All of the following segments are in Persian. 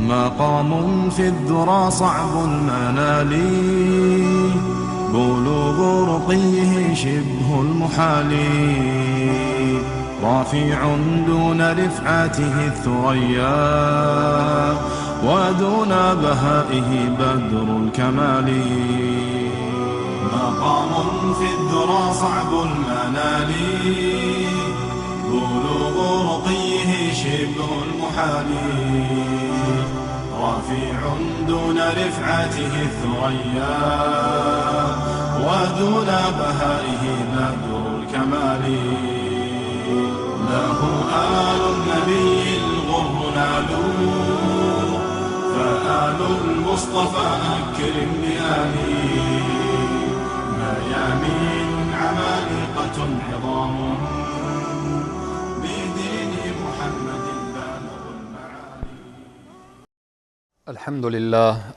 مقام في الذرى صعب المنال، بلوغ رقيه شبه المحال، رافع دون رفعته الثريا، ودون بهائه بدر الكمال. مقام في الذرى صعب المنال، بلوغ رقيه شبه المحال، رافع دون رفعته الثريا، ودون بهائه بدر الكمال. له آل النبي الغر نالوا، فآل المصطفى أكرم بآله، ميامين عمالقة عظام، بدين محمد بالغ المعالي.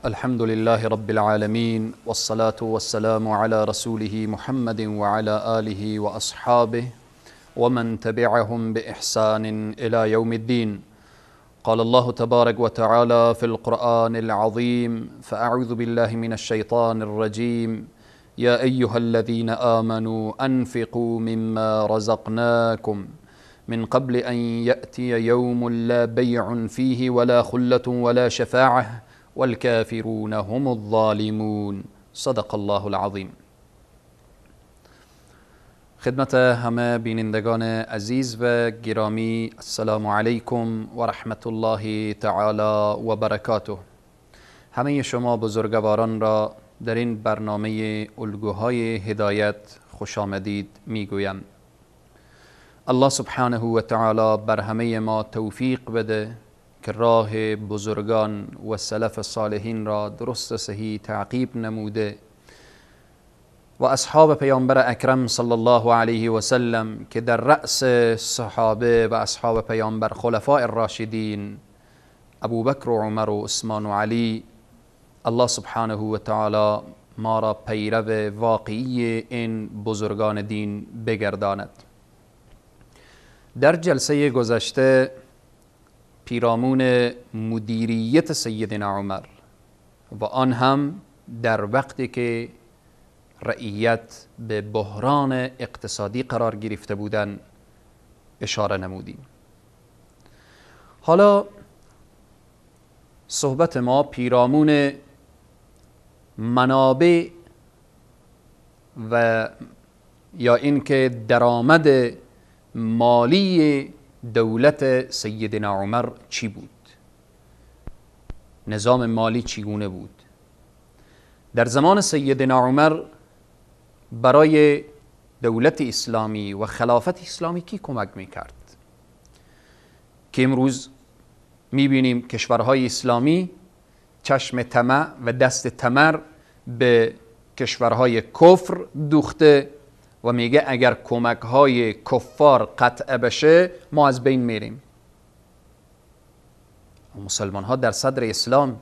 الحمد لله رب العالمين، والصلاة والسلام على رسوله محمد وعلى آله وأصحابه ومن تبعهم بإحسان إلى يوم الدين. قال الله تبارك وتعالى في القرآن العظيم: فأعوذ بالله من الشيطان الرجيم، يا أيها الذين آمنوا أنفقوا مما رزقناكم من قبل أن يأتي يوم لا بيع فيه ولا خلة ولا شفاعة والكافرون هم الظالمون. صدق الله العظیم. خدمت همه بینندگان عزیز و گرامی، السلام علیکم و رحمت الله تعالی و برکاته. همه شما بزرگواران را در این برنامه الگوهای هدایت خوش آمدید میگویم. الله سبحانه و تعالی بر همه ما توفیق بده که راه بزرگان و سلف صالحین را درست و صحیح تعقیب نموده و اصحاب پیامبر اکرم صلی الله علیه و سلم که در رأس صحابه و اصحاب پیامبر خلفاء الراشدین ابوبکر و عمر و عثمان و علی، الله سبحانه و تعالی ما را پیرو واقعی این بزرگان دین بگرداند. در جلسه گذشته پیرامون مدیریت سیدنا عمر و آن هم در وقتی که رعیت به بحران اقتصادی قرار گرفته بودند اشاره نمودیم. حالا صحبت ما پیرامون منابع و یا اینکه درآمد مالی دولت سیدنا عمر چی بود؟ نظام مالی چگونه بود؟ در زمان سیدنا عمر برای دولت اسلامی و خلافت اسلامی کی کمک میکرد؟ که امروز میبینیم کشورهای اسلامی چشم طمع و دست طمع به کشورهای کفر دوخته و میگه اگر کمک های کفار قطع بشه ما از بین میریم. مسلمان ها در صدر اسلام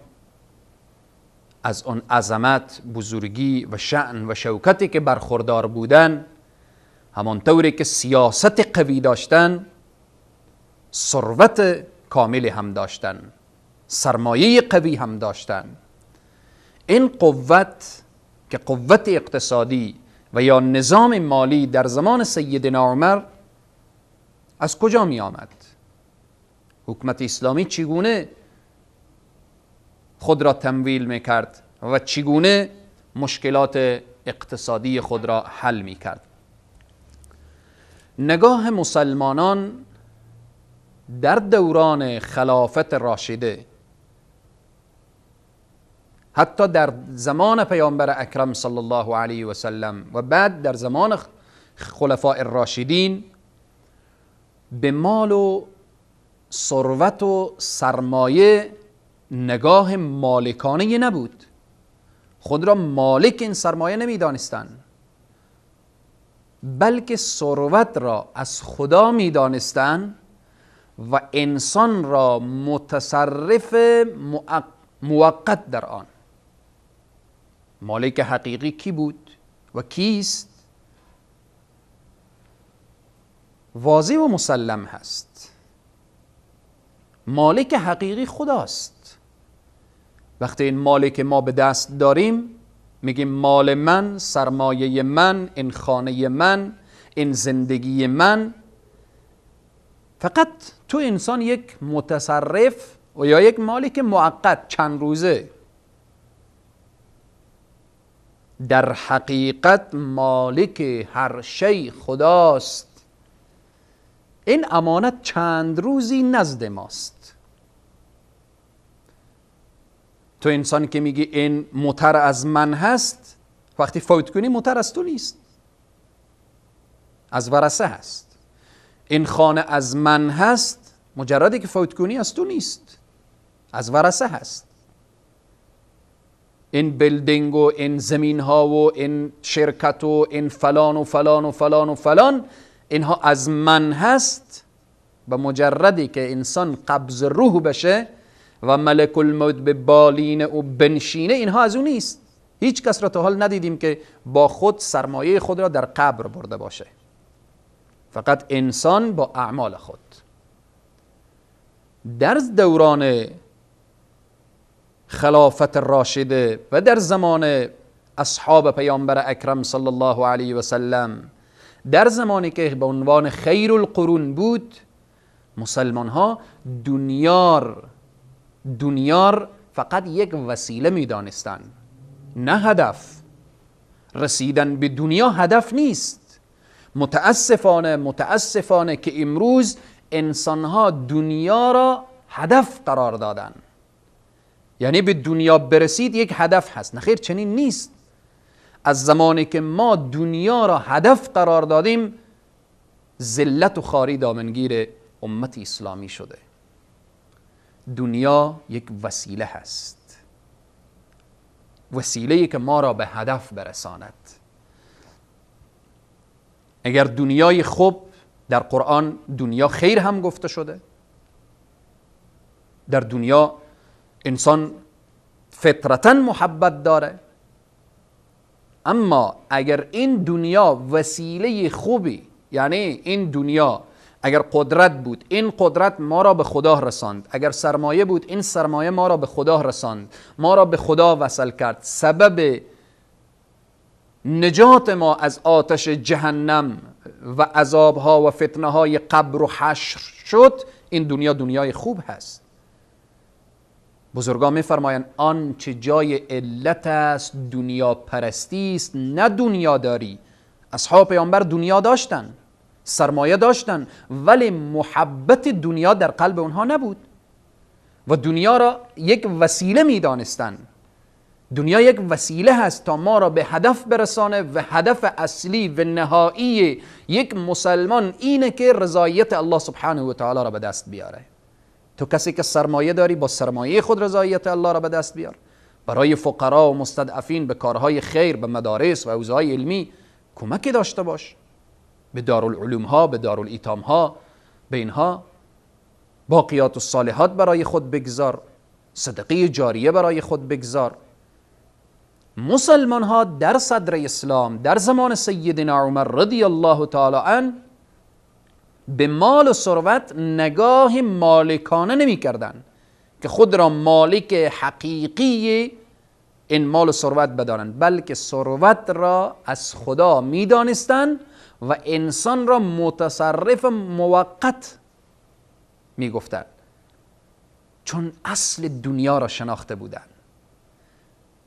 از اون عظمت، بزرگی و شأن و شوکتی که برخوردار بودن، همانطوری که سیاست قوی داشتن، ثروت کامل هم داشتن، سرمایه قوی هم داشتن. این قوت که قوت اقتصادی و یا نظام مالی در زمان سیدنا عمر از کجا می آمد؟ حکومت اسلامی چگونه خود را تمویل می کرد و چگونه مشکلات اقتصادی خود را حل می کرد؟ نگاه مسلمانان در دوران خلافت راشده، حتی در زمان پیامبر اکرم صلی الله علیه و سلم و بعد در زمان خلفاء الراشدین، به مال و ثروت و سرمایه نگاه مالکانه نبود. خود را مالک این سرمایه نمی دانستند، بلکه ثروت را از خدا می دانستند و انسان را متصرف موقت در آن. مالک حقیقی کی بود و کیست؟ واضح و مسلم هست. مالک حقیقی خداست. وقتی این مالی که ما به دست داریم میگیم مال من، سرمایه من، این خانه من، این زندگی من. فقط تو انسان یک متصرف و یا یک مالک موقت چند روزه. در حقیقت مالک هر شی خداست. این امانت چند روزی نزد ماست. تو انسان که میگی این موتر از من هست، وقتی فوت کنی موتر از تو نیست، از ورثه هست. این خانه از من هست، مجردی که فوت کنی از تو نیست، از ورثه هست. این بیلدینگ و این زمین ها و این شرکت و این فلان و فلان و فلان و فلان، اینها از من هست. به مجردی که انسان قبض روح بشه و ملک الموت به بالین او بنشینه، اینها از او نیست. هیچ کس را تا حال ندیدیم که با خود سرمایه خود را در قبر برده باشه. فقط انسان با اعمال خود. در دوران خلافت راشده و در زمان اصحاب پیامبر اکرم صلی الله علیه و سلم، در زمانی که به عنوان خیر القرون بود، مسلمان ها دنیار فقط یک وسیله می دانستن، نه هدف. رسیدن به دنیا هدف نیست. متاسفانه که امروز انسان ها دنیا را هدف قرار دادن. یعنی به دنیا برسید یک هدف هست. نخیر، چنین نیست. از زمانی که ما دنیا را هدف قرار دادیم، ذلت و خواری دامنگیر امت اسلامی شده. دنیا یک وسیله هست، وسیله‌ای که ما را به هدف برساند. اگر دنیای خوب، در قرآن دنیا خیر هم گفته شده. در دنیا انسان فطرتاً محبت داره، اما اگر این دنیا وسیله خوبی، یعنی این دنیا اگر قدرت بود، این قدرت ما را به خدا رساند. اگر سرمایه بود، این سرمایه ما را به خدا رساند، ما را به خدا وصل کرد، سبب نجات ما از آتش جهنم و عذابها و فتنه های قبر و حشر شد، این دنیا دنیای خوب هست. بزرگان می‌فرمایند آنچه جای علت است دنیا پرستی است، نه دنیا داری. اصحاب پیامبر دنیا داشتن، سرمایه داشتن، ولی محبت دنیا در قلب اونها نبود و دنیا را یک وسیله می دانستن. دنیا یک وسیله هست تا ما را به هدف برسانه و هدف اصلی و نهایی یک مسلمان اینه که رضایت الله سبحانه و تعالی را به دست بیاره. تو کسی که سرمایه داری، با سرمایه خود رضایت الله را به دست بیار. برای فقرا و مستضعفین به کارهای خیر، به مدارس و حوزه‌های علمی کمکی داشته باش. به دارالعلوم ها، به دارالایتام ها، به اینها باقیات الصالحات برای خود بگذار، صدقه جاریه برای خود بگذار. مسلمان ها در صدر اسلام در زمان سیدنا عمر رضی الله تعالی عنه به مال و ثروت نگاه مالکانه نمی کردن که خود را مالک حقیقی این مال و ثروت بدانند، بلکه ثروت را از خدا می دانستن و انسان را متصرف موقت می گفتن، چون اصل دنیا را شناخته بودن،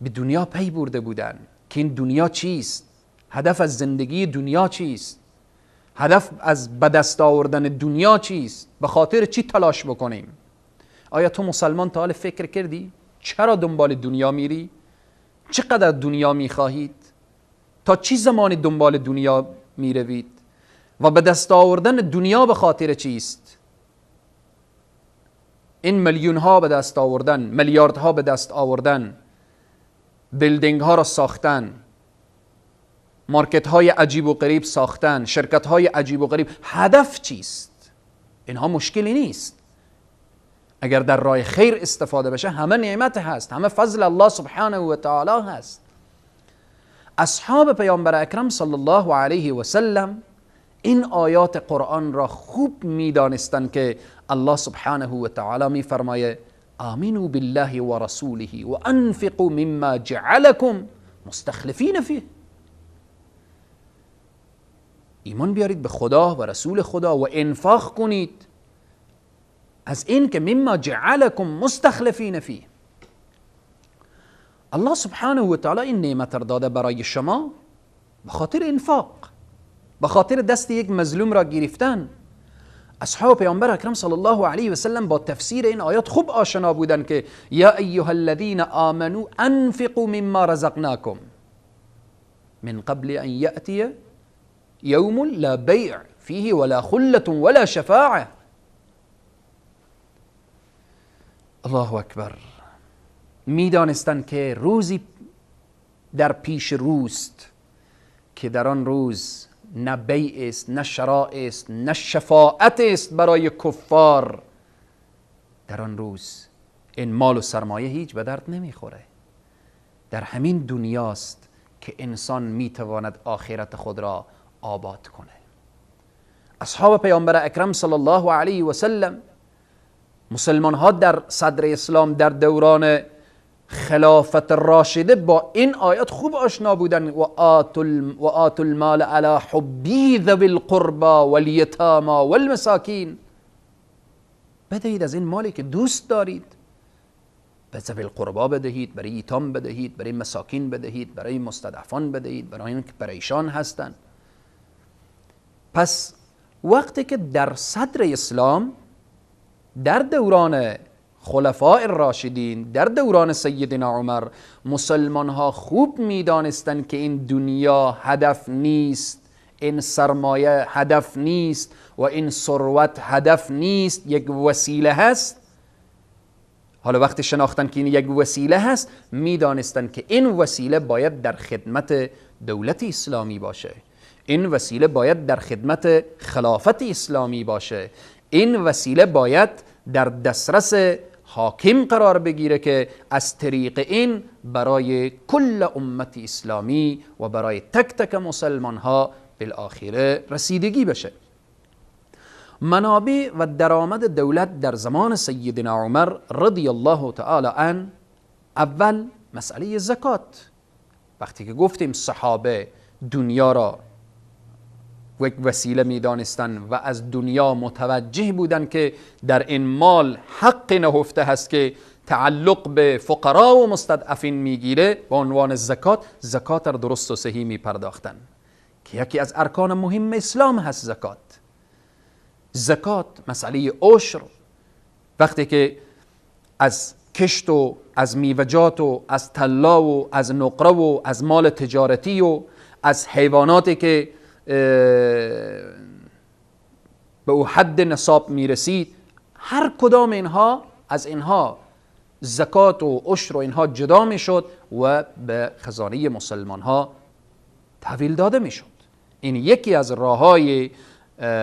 به دنیا پی برده بودن که این دنیا چیست، هدف از زندگی دنیا چیست، هدف از به دست آوردن دنیا چیست، به خاطر چی تلاش بکنیم. آیا تو مسلمان تا حال فکر کردی چرا دنبال دنیا میری؟ چقدر دنیا میخواهید؟ تا چی زمانی دنبال دنیا میروید؟ و به دست آوردن دنیا به خاطر چیست؟ این میلیون ها به دست آوردن، میلیارد ها به دست آوردن، بیلدینگ ها را ساختن، مارکت های عجیب و غریب ساختن، شرکت های عجیب و غریب، هدف چیست؟ اینها مشکلی نیست. اگر در راه خیر استفاده بشه همه نعمت هست، همه فضل الله سبحانه و تعالی هست. اصحاب پیامبر اکرم صلی الله علیه و سلم این آیات قرآن را خوب می دانستند که الله سبحانه و تعالی می فرمایه آمنوا بالله و رسوله و انفقوا مما جعلكم مستخلفین فیه. ایمان بیارید به خدا و رسول خدا و انفاق کنید از این که مما جعلكم مستخلفین فیه. الله سبحانه و تعالی این نعمت را داده برای شما به خاطر انفاق، به خاطر دست یک مظلوم را گرفتن. اصحاب پیامبر اکرم صلی الله علیه و سلم با تفسیر این آیات خوب آشنا بودن که یا ایها الذین آمنوا انفقوا مما رزقناکم من قبل ان یأتی یوم لا بیع فیه ولا خلة ولا شفاعه. الله اکبر. میدانستند که روزی در پیش روست که در آن روز نه بیع است، نه شراء است، نه شفاعت است برای کفار. در آن روز این مال و سرمایه هیچ به درد نمیخوره. در همین دنیاست که انسان میتواند آخرت خود را آباد کنه. اصحاب پیامبر اکرم صلی الله علیه و سلم، مسلمان ها در صدر اسلام در دوران خلافت راشده با این آیات خوب آشنا بودن. و آتوا المال علی حبی ذوی القربى والیتامی والمساکین. بدهید از این مالی که دوست دارید، به ذوی القربى بدهید، برای یتام بدهید، برای مساکین بدهید، برای مستضعفان بدهید، برای این که پریشان هستند. پس وقتی که در صدر اسلام در دوران خلفاء الراشدین، در دوران سیدنا عمر، مسلمان ها خوب میدانستند که این دنیا هدف نیست، این سرمایه هدف نیست و این ثروت هدف نیست، یک وسیله هست. حالا وقتی شناختن که این یک وسیله هست، میدانستند که این وسیله باید در خدمت دولت اسلامی باشه، این وسیله باید در خدمت خلافت اسلامی باشه، این وسیله باید در دسترس حاکم قرار بگیره که از طریق این برای کل امت اسلامی و برای تک تک مسلمان ها بالاخره رسیدگی بشه. منابع و درآمد دولت در زمان سیدنا عمر رضی الله تعالی عنه، اول مسئله زکات. وقتی که گفتیم صحابه دنیا را یک وسیله می دانستن و از دنیا متوجه بودن که در این مال حق نهفته هست که تعلق به فقرا و مستضعفین میگیره، با عنوان زکات، زکات را درست و صحیح می پرداختن که یکی از ارکان مهم اسلام هست زکات. زکات مسئله عشر، وقتی که از کشت و از میوجات و از طلا و از نقره و از مال تجارتی و از حیواناتی که به او حد نصاب میرسید، هر کدام اینها از اینها زکات و عشر و اینها جدا میشد و به خزانه مسلمان ها تحویل داده میشد. این یکی از راههای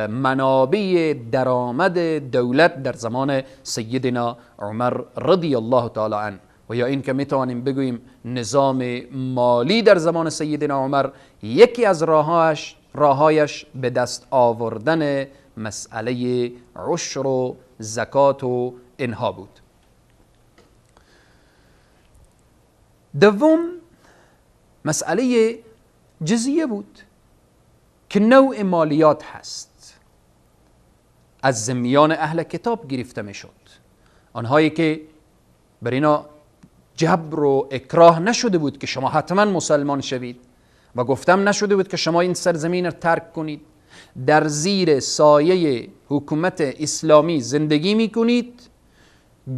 منابع درآمد دولت در زمان سیدنا عمر رضی الله تعالی عنه. و یا این که میتوانیم بگوییم نظام مالی در زمان سیدنا عمر یکی از راهایش به دست آوردن مسئله عشر و زکات و اینها بود. دوم مسئله جزیه بود که نوع مالیات هست، از ذمیان اهل کتاب گرفته می شد، آنهایی که بر اینا جبر و اکراه نشده بود که شما حتما مسلمان شوید و گفتم نشده بود که شما این سرزمین را ترک کنید، در زیر سایه حکومت اسلامی زندگی می کنید،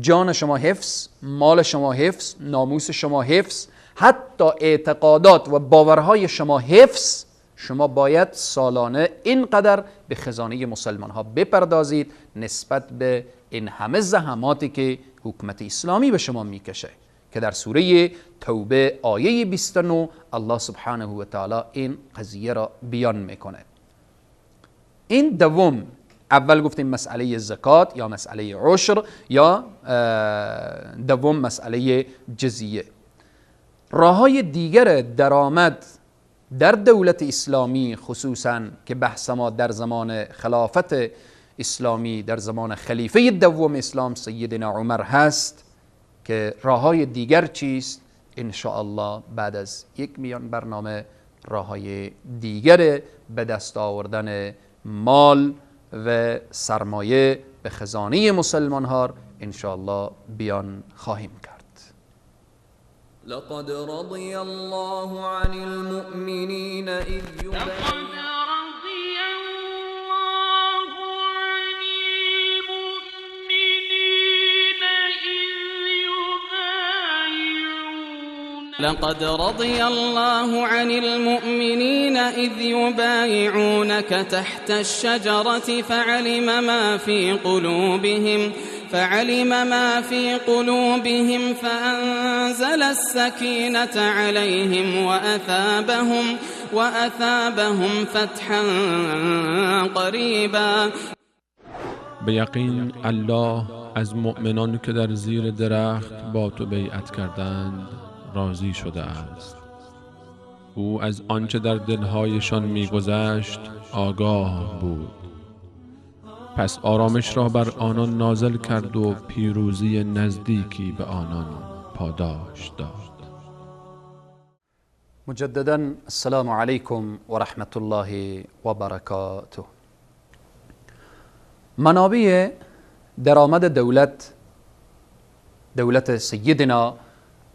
جان شما حفظ، مال شما حفظ، ناموس شما حفظ، حتی اعتقادات و باورهای شما حفظ. شما باید سالانه اینقدر به خزانه مسلمان ها بپردازید نسبت به این همه زحماتی که حکومت اسلامی به شما میکشه، که در سوره توبه آیه 29 الله سبحانه و تعالی این قضیه را بیان میکنه. این دوم، اول گفتیم مسئله زکات یا مسئله عشر یا دوم مسئله جزیه. راههای دیگر درآمد در دولت اسلامی خصوصا که بحث ما در زمان خلافت اسلامی در زمان خلیفه دوم اسلام سیدنا عمر هست که راههای دیگر چیست؟ ان شاء الله بعد از یک میان برنامه راههای دیگر به دست آوردن مال و سرمایه به خزانه مسلمان ها ان شاء الله بیان خواهیم کرد. لقد رضي الله عن المؤمنين إذ لقد رضي الله عن المؤمنين إذ يبايعونك تحت الشجرة فعلم ما في قلوبهم فأنزل السكينة عليهم وأثابهم فتحا قريبا. به یقین الله از مؤمنان که در زیر درخت با تو بیعت کردند راضی شده است. او از آنچه در دلهایشان میگذشت آگاه بود، پس آرامش را بر آنان نازل کرد و پیروزی نزدیکی به آنان پاداش داد. مجددا السلام علیکم و رحمت الله و برکاته. منابع درآمد دولت سیدنا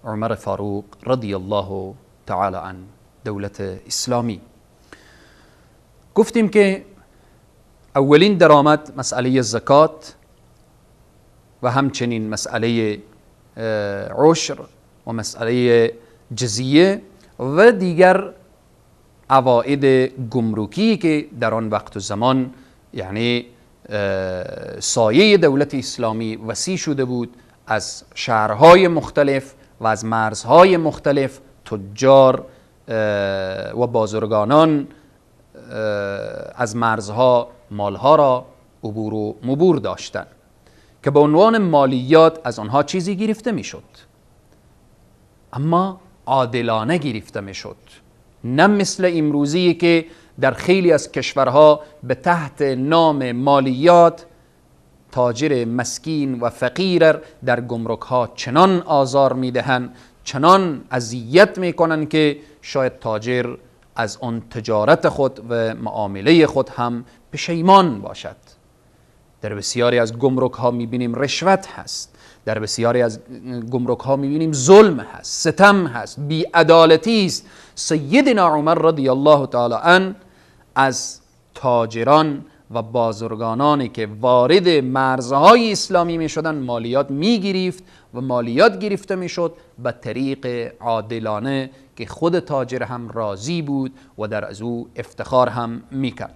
عمر فاروق رضی الله تعالی عنه، دولت اسلامی، گفتیم که اولین درآمد مسئله زکات و همچنین مسئله عشر و مسئله جزیه و دیگر عواید گمرکی که در آن وقت و زمان یعنی سایه دولت اسلامی وسیع شده بود. از شهرهای مختلف و از مرزهای مختلف تجار و بازرگانان از مرزها مالها را عبور و مبور داشتند که به عنوان مالیات از آنها چیزی گرفته میشد، اما عادلانه گرفته میشد، نه مثل امروزی که در خیلی از کشورها به تحت نام مالیات تاجر مسکین و فقیر در گمرک ها چنان آزار میدهند، چنان اذیت میکنند که شاید تاجر از آن تجارت خود و معامله خود هم پشیمان باشد. در بسیاری از گمرک ها میبینیم رشوت هست، در بسیاری از گمرک ها میبینیم ظلم هست، ستم هست، بی‌عدالتی است. سیدنا عمر رضی الله تعالی عنه از تاجران و بازرگانانی که وارد مرزهای اسلامی می شدن مالیات می گرفت و مالیات گرفته می شد به طریق عادلانه که خود تاجر هم راضی بود و در از او افتخار هم می کرد.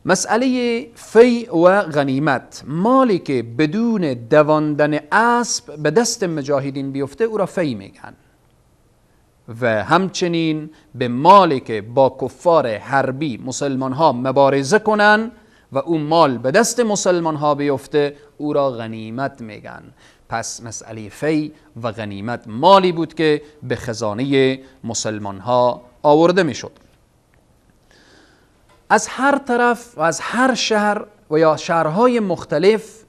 مسئله فی و غنیمت، مالی که بدون دواندن اسب به دست مجاهدین بیفته او را فی میگن و همچنین به مالی که با کفار حربی مسلمان ها مبارزه کنن و اون مال به دست مسلمان ها بیفته او را غنیمت میگن. پس مسئله فی و غنیمت مالی بود که به خزانه مسلمان ها آورده میشد. از هر طرف و از هر شهر و یا شهرهای مختلف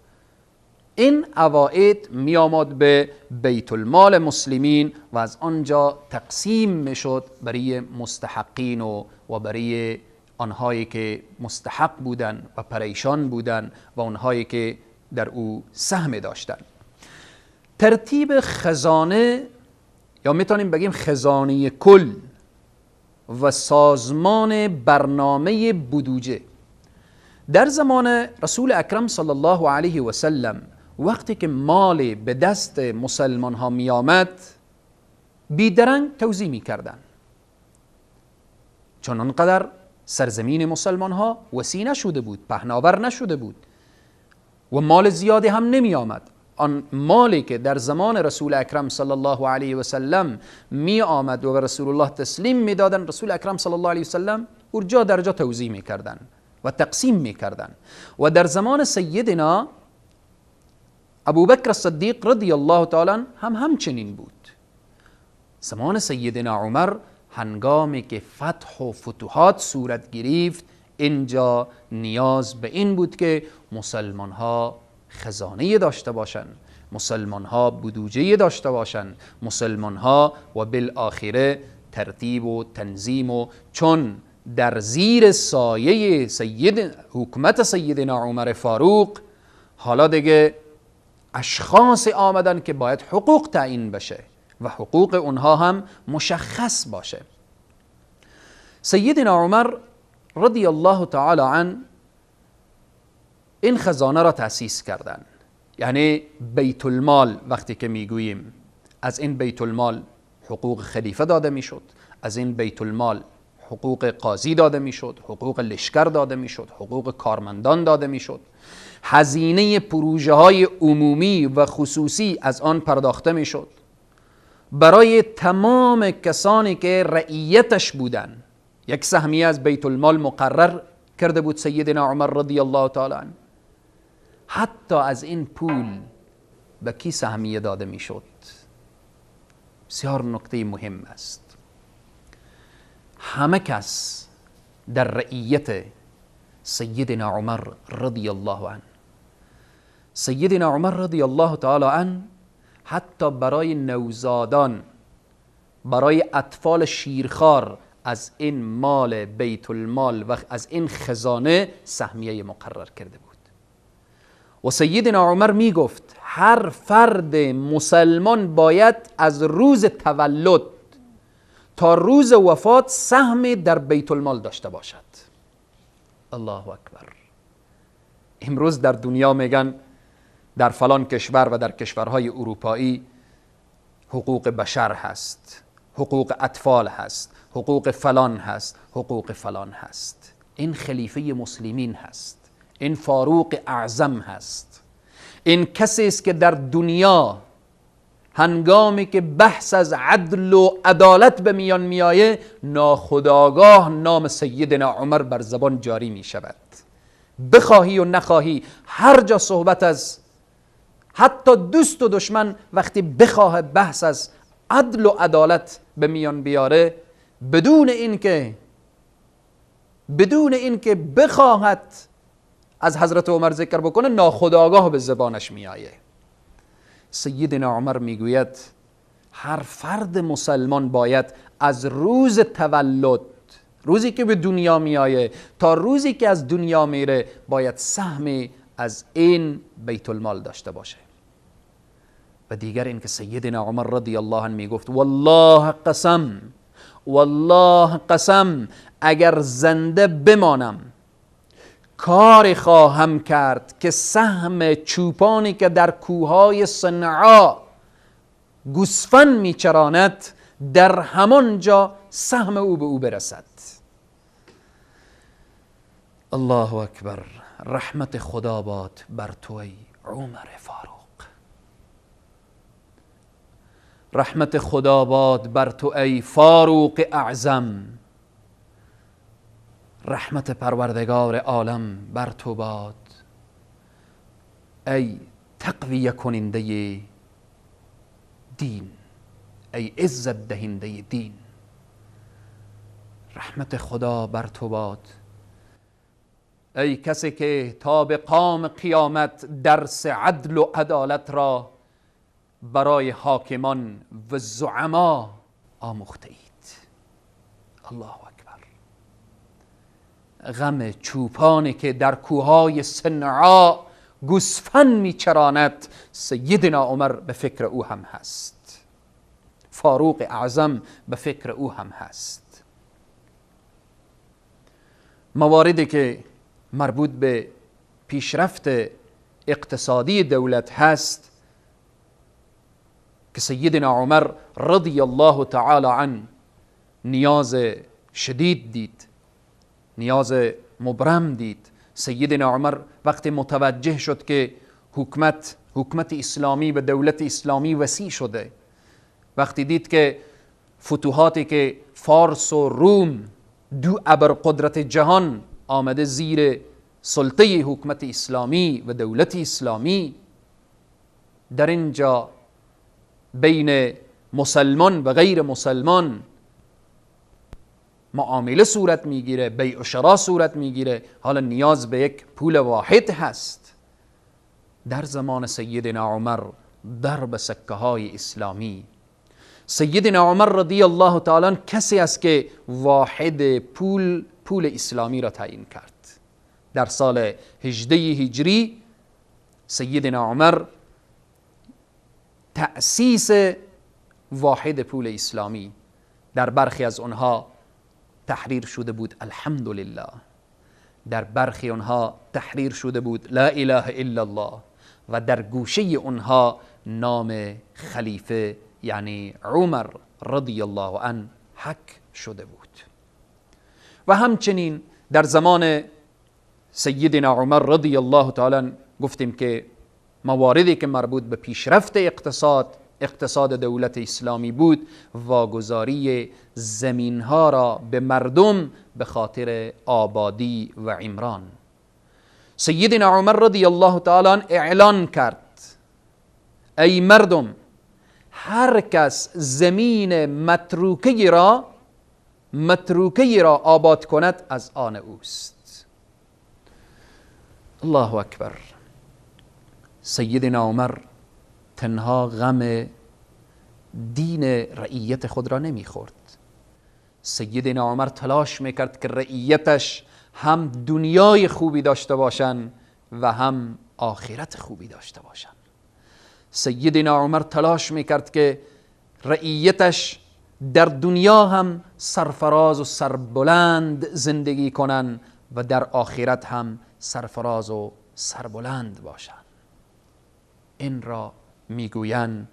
این عواید می آمد به بیت المال مسلمین و از آنجا تقسیم می شد برای مستحقین و برای آنهایی که مستحق بودند و پریشان بودند و آنهایی که در او سهم داشتند. ترتیب خزانه یا میتونیم بگیم خزانه کل و سازمان برنامه بودجه در زمان رسول اکرم صلی الله علیه و سلم، وقتی که مال به دست مسلمان ها می آمد بیدرنگ توزیع می کردن، چون آنقدر سرزمین مسلمان ها وسیع نشده بود، پهناور نشده بود و مال زیادی هم نمی آمد. آن مالی که در زمان رسول اکرم صلی الله علیه و سلم می آمد و به رسول الله تسلیم می دادن، رسول اکرم صلی الله علیه و سلم جا در جا توزیع می کردن و تقسیم می کردن. و در زمان سیدنا ابوبکر الصدیق رضی الله تعالی هم همچنین بود. زمان سیدنا عمر هنگامی که فتح و فتوحات صورت گرفت، اینجا نیاز به این بود که مسلمان ها خزانه داشته باشن، مسلمان ها بودجه داشته باشن، مسلمان ها و بالآخره ترتیب و تنظیم و چون در زیر سایه حکومت سیدنا عمر فاروق حالا دیگه اشخاص آمدن که باید حقوق تعیین بشه و حقوق اونها هم مشخص باشه. سیدنا عمر رضی الله تعالی عنه این خزانه را تأسیس کردن. یعنی بیت المال وقتی که میگوییم از این بیت المال حقوق خلیفه داده میشد، از این بیت المال حقوق قاضی داده میشد، حقوق لشکر داده میشد، حقوق کارمندان داده میشد، هزینه پروژه های عمومی و خصوصی از آن پرداخته میشد برای تمام کسانی که رعیتش بودن. یک سهمیه از بیت المال مقرر کرده بود سیدنا عمر رضی الله تعالی عنه. حتی از این پول به کی سهمیه داده میشد؟ بسیار نکته مهم است. همه کس در رعیت سیدنا عمر رضی الله عنه. سیدنا عمر رضی الله تعالی عنه حتی برای نوزادان، برای اطفال شیرخوار از این مال بیت المال و از این خزانه سهمیه مقرر کرده بود. و سیدنا عمر می گفت هر فرد مسلمان باید از روز تولد تا روز وفات سهم در بیت المال داشته باشد. الله اکبر. امروز در دنیا میگن در فلان کشور و در کشورهای اروپایی حقوق بشر هست، حقوق اطفال هست، حقوق فلان هست، حقوق فلان هست. این خلیفه مسلمین هست، این فاروق اعظم هست، این کسی است که در دنیا هنگامی که بحث از عدل و عدالت به میان میآید ناخودآگاه نام سیدنا عمر بر زبان جاری می شود. بخواهی و نخواهی هر جا صحبت از حتی دوست و دشمن وقتی بخواه بحث از عدل و عدالت به میان بیاره بدون اینکه بخواهد از حضرت عمر ذکر بکنه ناخودآگاه به زبانش میآید. سیدنا عمر میگوید هر فرد مسلمان باید از روز تولد، روزی که به دنیا میآید تا روزی که از دنیا میره باید سهمی از این بیت المال داشته باشه. و دیگر این که سیدنا عمر رضی الله عنه میگفت والله قسم اگر زنده بمانم کاری خواهم کرد که سهم چوپانی که در کوههای صنعا گوسفند میچراند در همان جا سهم او به او برسد. الله اکبر. رحمت خدا باد بر تو ای عمر فاروق. رحمت خدا باد بر تو ای فاروق اعظم. رحمت پروردگار عالم بر تو باد ای تقویه کننده دین، ای عزت دهنده دین. رحمت خدا بر تو باد ای کسی که تا به قام قیامت درس عدل و عدالت را برای حاکمان و زعما آموخته اید. الله اکبر. غم چوپانی که در کوههای صنعا گوسفند میچراند سیدنا عمر به فکر او هم هست، فاروق اعظم به فکر او هم هست. مواردی که مربوط به پیشرفت اقتصادی دولت هست که سیدنا عمر رضی الله تعالی عنه نیاز شدید دید، نیاز مبرم دید. سیدنا عمر وقتی متوجه شد که حکومت اسلامی و دولت اسلامی وسیع شده، وقتی دید که فتوحاتی که فارس و روم دو ابرقدرت جهان آمده زیر سلطه حکومت اسلامی و دولت اسلامی، در اینجا بین مسلمان و غیر مسلمان معامله صورت میگیره، بیع و شرا صورت میگیره، حالا نیاز به یک پول واحد هست. در زمان سیدنا عمر ضرب سکه های اسلامی، سیدنا عمر رضی الله تعالی عنه کسی است که واحد پول اسلامی را تعیین کرد. در سال 18 هجری سیدنا عمر تأسیس واحد پول اسلامی، در برخی از آنها تحریر شده بود الحمدلله، در برخی آنها تحریر شده بود لا اله الا الله، و در گوشه آنها نام خلیفه یعنی عمر رضی الله عنه حک شده بود. و همچنین در زمان سیدنا عمر رضی الله تعالی عنه گفتیم که مواردی که مربوط به پیشرفت اقتصاد دولت اسلامی بود، واگذاری زمین ها را به مردم به خاطر آبادی و عمران. سیدنا عمر رضی الله تعالی عنه اعلان کرد ای مردم، هر کس زمین متروکه را آباد کند از آن اوست. الله اکبر. سیدنا عمر تنها غم دین رعیت خود را نمیخورد. سیدنا عمر تلاش میکرد که رعیتش هم دنیای خوبی داشته باشند و هم آخرت خوبی داشته باشند. سیدنا عمر تلاش میکرد که رعیتش در دنیا هم سرفراز و سربلند زندگی کنند و در آخرت هم سرفراز و سربلند باشند. این را میگویند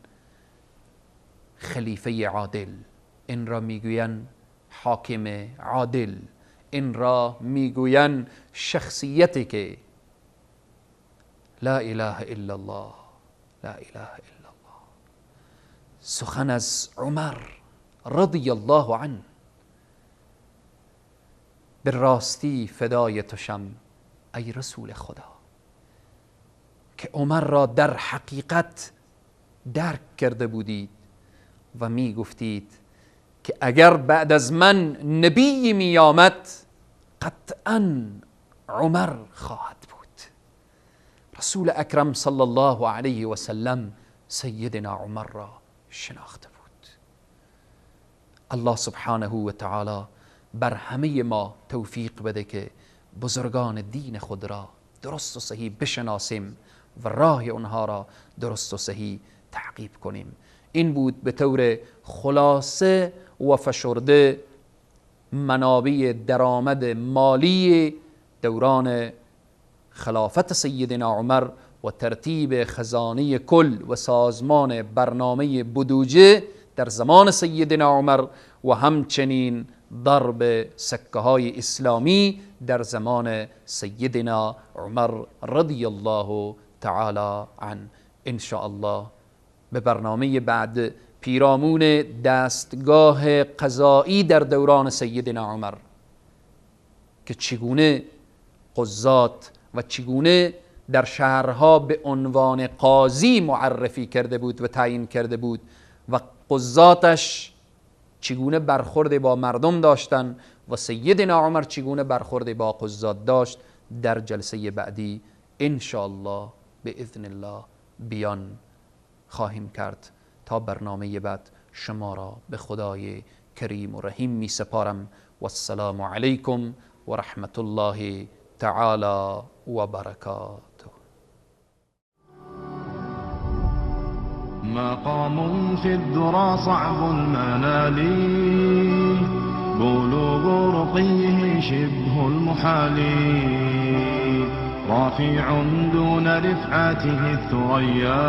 خلیفه عادل، این را میگویند حاکم عادل، این را میگویند شخصیتی که لا اله الا الله، لا اله الا الله. سخن از عمر رضی الله عنه به راستی فدای توشم ای رسول خدا، که عمر را در حقیقت درک کرده بودید و می گفتید که اگر بعد از من نبی می آمد قطعا عمر خواهد بود. رسول اکرم صلی الله علیه و سلم سیدنا عمر را شناخته بود. الله سبحانه و تعالی بر همه ما توفیق بده که بزرگان دین خود را درست و صحیح بشناسیم و راه اونها را درست و صحیح تعقیب کنیم. این بود به طور خلاصه و فشرده منابع درآمد مالی دوران خلافت سیدنا عمر و ترتیب خزانه کل و سازمان برنامه بودجه در زمان سیدنا عمر و همچنین ضرب سکه های اسلامی در زمان سیدنا عمر رضی الله تعالی عنه. ان شاء الله به برنامه بعد پیرامون دستگاه قضایی در دوران سیدنا عمر که چگونه قضات و چگونه در شهرها به عنوان قاضی معرفی کرده بود و تعیین کرده بود و قضاتش چگونه برخورد با مردم داشتن و سیدنا عمر چگونه برخورد با قضات داشت، در جلسه بعدی ان شاء الله باذن الله بیان خواهیم کرد. تا برنامه بعد شما را به خدای کریم و رحیم می سپارم و السلام علیکم و رحمت الله تعالی و برکاته. مقام في الذرى صعب المنال، بلوغ رقيه شبه المحال، رافع دون رفعته الثريا،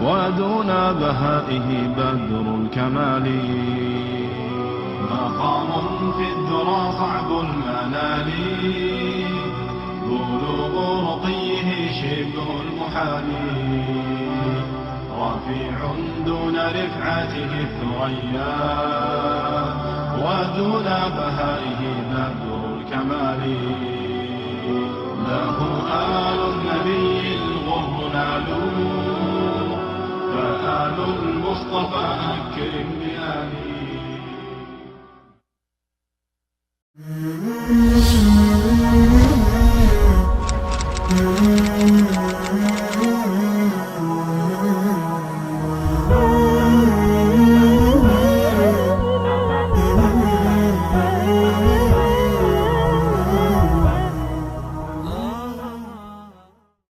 ودون بهائه بدر الكمال. مقام في الذرى صعب المنال، بلوغ رقيه شبه المحال، رفيع دون رفعته الثريا، ودون بهائه بدر الكمال. له آل النبي الغر نالوا، فآل المصطفى أكرم بآله.